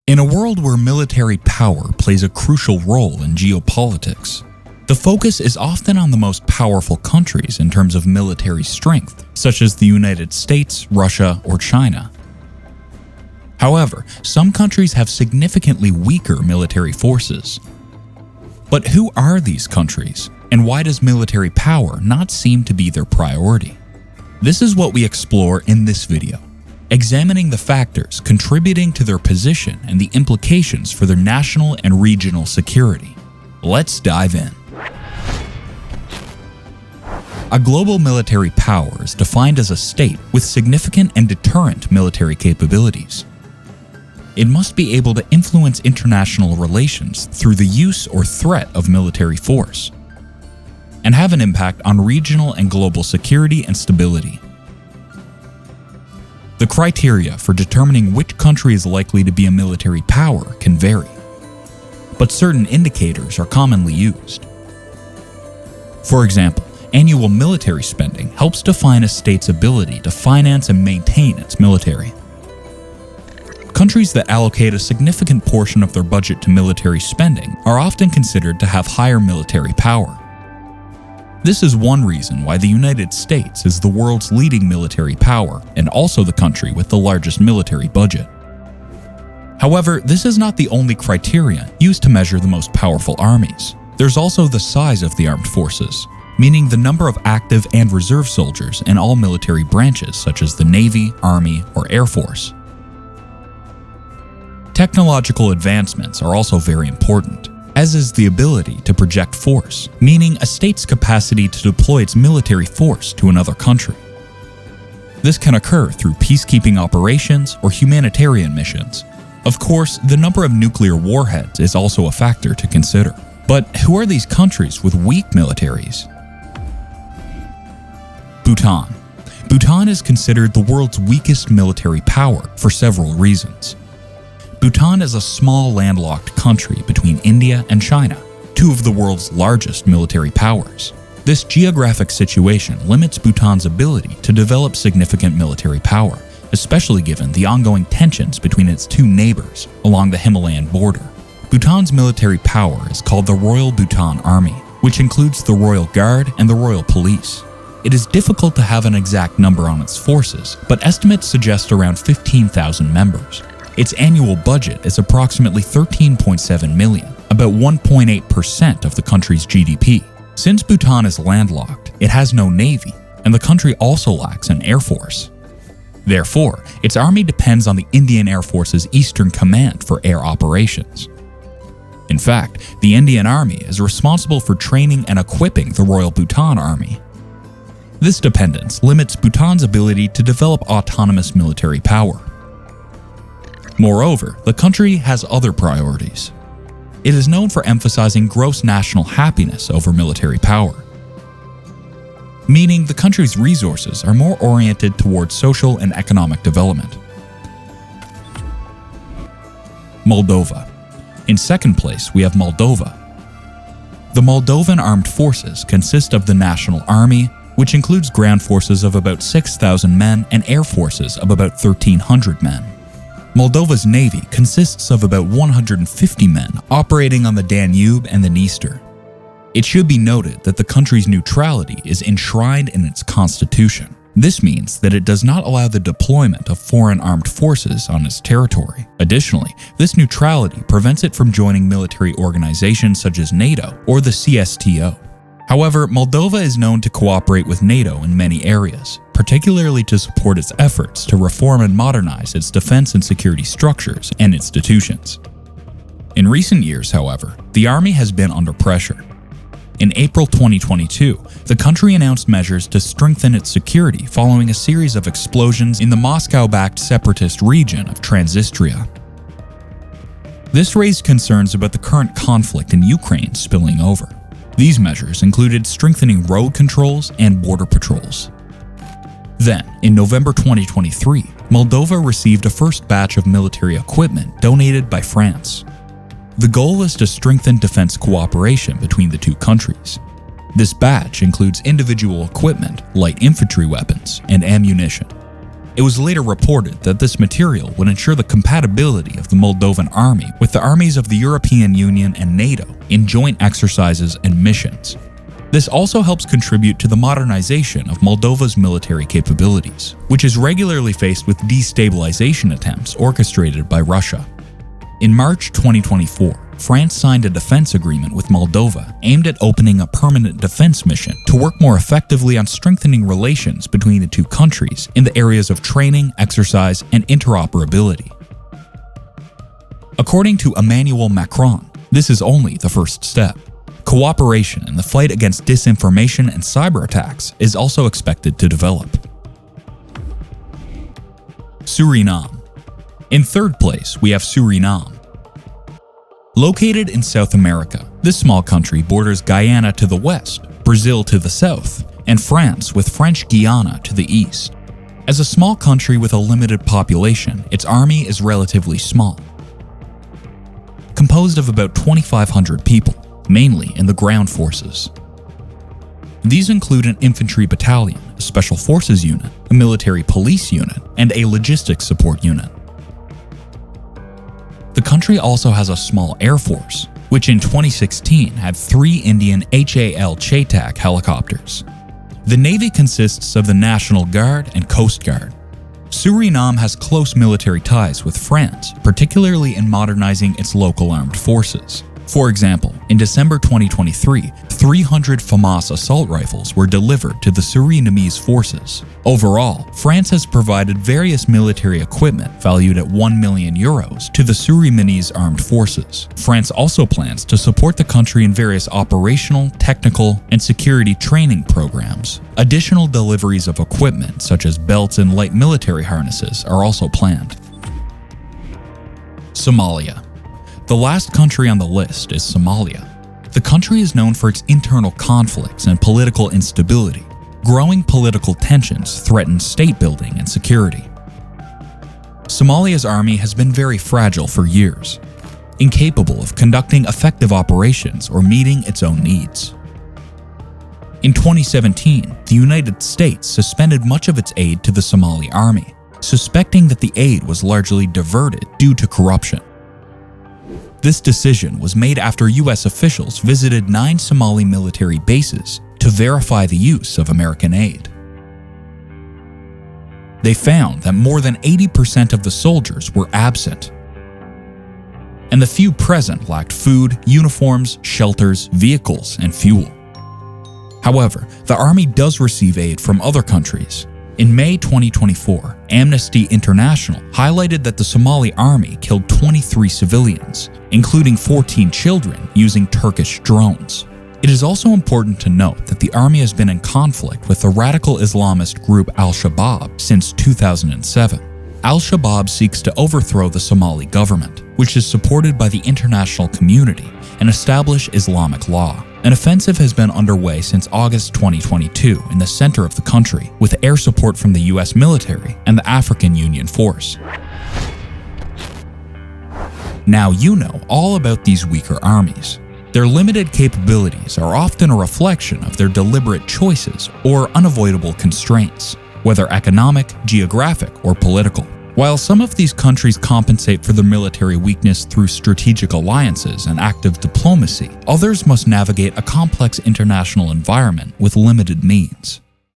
In a world where military power plays a crucial role in geopolitics, the focus is often on the most powerful countries in terms of military strength, such as the United States, Russia, or China. However, some countries have significantly weaker military forces. But who are these countries, and why does military power not seem to be their priority? This is what we explore in this video, examining the factors contributing to their position and the implications for their national and regional security. Let's dive in. A global military power is defined as a state with significant and deterrent military capabilities. It must be able to influence international relations through the use or threat of military force, and have an impact on regional and global security and stability. The criteria for determining which country is likely to be a military power can vary, but certain indicators are commonly used. For example, annual military spending helps define a state's ability to finance and maintain its military. Countries that allocate a significant portion of their budget to military spending are often considered to have higher military power. This is one reason why the United States is the world's leading military power and also the country with the largest military budget. However, this is not the only criterion used to measure the most powerful armies. There's also the size of the armed forces, meaning the number of active and reserve soldiers in all military branches such as the Navy, Army, or Air Force. Technological advancements are also very important, as is the ability to project force, meaning a state's capacity to deploy its military force to another country. This can occur through peacekeeping operations or humanitarian missions. Of course, the number of nuclear warheads is also a factor to consider. But who are these countries with weak militaries? Bhutan. Bhutan is considered the world's weakest military power for several reasons. Bhutan is a small landlocked country between India and China, two of the world's largest military powers. This geographic situation limits Bhutan's ability to develop significant military power, especially given the ongoing tensions between its two neighbors along the Himalayan border. Bhutan's military power is called the Royal Bhutan Army, which includes the Royal Guard and the Royal Police. It is difficult to have an exact number on its forces, but estimates suggest around 15,000 members. Its annual budget is approximately $13.7 million, about 1.8% of the country's GDP. Since Bhutan is landlocked, it has no navy, and the country also lacks an air force. Therefore, its army depends on the Indian Air Force's Eastern Command for air operations. In fact, the Indian Army is responsible for training and equipping the Royal Bhutan Army. This dependence limits Bhutan's ability to develop autonomous military power. Moreover, the country has other priorities. It is known for emphasizing gross national happiness over military power, meaning the country's resources are more oriented towards social and economic development. Moldova. In second place, we have Moldova. The Moldovan armed forces consist of the National Army, which includes ground forces of about 6,000 men and air forces of about 1,300 men. Moldova's navy consists of about 150 men operating on the Danube and the Dniester. It should be noted that the country's neutrality is enshrined in its constitution. This means that it does not allow the deployment of foreign armed forces on its territory. Additionally, this neutrality prevents it from joining military organizations such as NATO or the CSTO. However, Moldova is known to cooperate with NATO in many areas, particularly to support its efforts to reform and modernize its defense and security structures and institutions. In recent years, however, the army has been under pressure. In April 2022, the country announced measures to strengthen its security following a series of explosions in the Moscow-backed separatist region of Transnistria. This raised concerns about the current conflict in Ukraine spilling over. These measures included strengthening road controls and border patrols. Then, in November 2023, Moldova received a first batch of military equipment donated by France. The goal is to strengthen defense cooperation between the two countries. This batch includes individual equipment, light infantry weapons, and ammunition. It was later reported that this material would ensure the compatibility of the Moldovan army with the armies of the European Union and NATO in joint exercises and missions. This also helps contribute to the modernization of Moldova's military capabilities, which is regularly faced with destabilization attempts orchestrated by Russia. In March 2024, France signed a defense agreement with Moldova aimed at opening a permanent defense mission to work more effectively on strengthening relations between the two countries in the areas of training, exercise, and interoperability. According to Emmanuel Macron, this is only the first step. Cooperation in the fight against disinformation and cyber attacks is also expected to develop. Surinam. In third place, we have Surinam. Located in South America, this small country borders Guyana to the west, Brazil to the south, and France with French Guiana to the east. As a small country with a limited population, its army is relatively small, composed of about 2,500 people, mainly in the ground forces. These include an infantry battalion, a special forces unit, a military police unit, and a logistics support unit. The country also has a small air force, which in 2016 had 3 Indian HAL aTech helicopters. The Navy consists of the National Guard and Coast Guard. Suriname has close military ties with France, particularly in modernizing its local armed forces. For example, in December 2023, 300 FAMAS assault rifles were delivered to the Surinamese forces. Overall, France has provided various military equipment valued at €1 million to the Surinamese armed forces. France also plans to support the country in various operational, technical, and security training programs. Additional deliveries of equipment, such as belts and light military harnesses, are also planned. Somalia. The last country on the list is Somalia. The country is known for its internal conflicts and political instability. Growing political tensions threaten state building and security. Somalia's army has been very fragile for years, incapable of conducting effective operations or meeting its own needs. In 2017, the United States suspended much of its aid to the Somali army, suspecting that the aid was largely diverted due to corruption. This decision was made after US officials visited 9 Somali military bases to verify the use of American aid. They found that more than 80% of the soldiers were absent, and the few present lacked food, uniforms, shelters, vehicles, and fuel. However, the army does receive aid from other countries. In May 2024, Amnesty International highlighted that the Somali army killed 23 civilians, including 14 children, using Turkish drones. It is also important to note that the army has been in conflict with the radical Islamist group Al-Shabaab since 2007. Al-Shabaab seeks to overthrow the Somali government, which is supported by the international community, and establish Islamic law. An offensive has been underway since August 2022 in the center of the country, with air support from the US military and the African Union Force. Now you know all about these weaker armies. Their limited capabilities are often a reflection of their deliberate choices or unavoidable constraints, whether economic, geographic, or political. While some of these countries compensate for their military weakness through strategic alliances and active diplomacy, others must navigate a complex international environment with limited means.